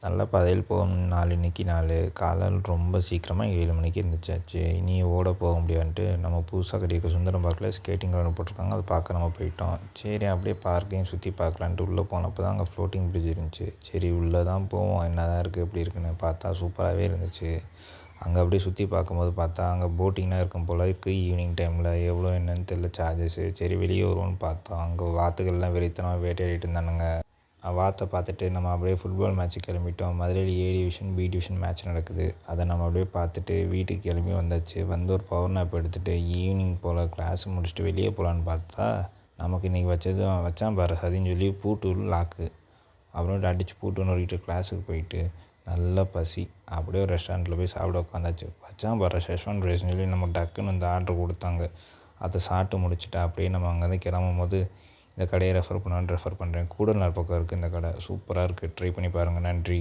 நல்ல பாதையில் போகும் நாள் இன்றைக்கி நாள். காலையில் ரொம்ப சீக்கிரமாக 7 மணிக்கு எழுந்திரிச்சாச்சு. இனி ஓட போக முடியாதுன்ட்டு நம்ம புதுசாக கட்டியிருக்க சுந்தரம் பார்க்கில் ஸ்கேட்டிங் கிரவுண்ட் போட்டிருக்காங்க. அதை பார்க்க நம்ம போயிட்டோம். சரி அப்படியே பார்க்கையும் சுற்றி பார்க்கலான்ட்டு உள்ளே போனப்போ தான் அங்கே ஃப்ளோட்டிங் பிரிட்ஜ் இருந்துச்சு. சரி உள்ளே தான் போவோம், என்ன தான் இருக்குது எப்படி இருக்குன்னு பார்த்தா சூப்பராகவே இருந்துச்சு. அங்கே அப்படியே சுற்றி பார்க்கும்போது பார்த்தா அங்கே போட்டிங்லாம் இருக்கும் போல் இருக்குது. ஈவினிங் டைமில் எவ்வளோ என்னன்னு தெரியல சார்ஜஸ்ஸு. சரி வெளியே வருவோன்னு பார்த்தோம். அங்கே வாத்துகள்லாம் வெறித்தனமாக வேட்டையாடிட்டு இருந்தானுங்க. வாத்தை பார்த்துட்டு நம்ம அப்படியே ஃபுட்பால் மேட்ச்சுக்கு கிளம்பிட்டோம். மதுரையில் ஏ டிவிஷன் பி டிவிஷன் மேட்ச் நடக்குது. அதை நம்ம அப்படியே பார்த்துட்டு வீட்டுக்கு கிளம்பி வந்தாச்சு. வந்து ஒரு பவர் நாப் எடுத்துகிட்டு ஈவினிங் போல் கிளாஸ் முடிச்சுட்டு வெளியே போகலான்னு பார்த்தா நமக்கு இன்றைக்கி வச்சான் பாரு சதின்னு சொல்லி பூட்டு லாக்கு. அப்புறம் அடித்து பூட்டு நோக்கிட்டு கிளாஸுக்கு போயிட்டு நல்ல பசி. அப்படியே ஒரு ரெஸ்டாரண்ட்டில் போய் சாப்பிட உட்காந்தாச்சு. வச்சான் பாரு ஷெஸ்வான் ரைஸ்னு சொல்லி நம்ம டக்குன்னு வந்து ஆர்டர் கொடுத்தாங்க. அதை சாப்பிட்டு முடிச்சுட்டு அப்படியே நம்ம அங்கேருந்து கிளம்பும் போது இந்த கடையை ரெஃபர் பண்ணுறேன். கூடல்நர் பக்கம் இருக்குது இந்த கடை. சூப்பராக இருக்குது, ட்ரை பண்ணி பாருங்கள். நன்றி.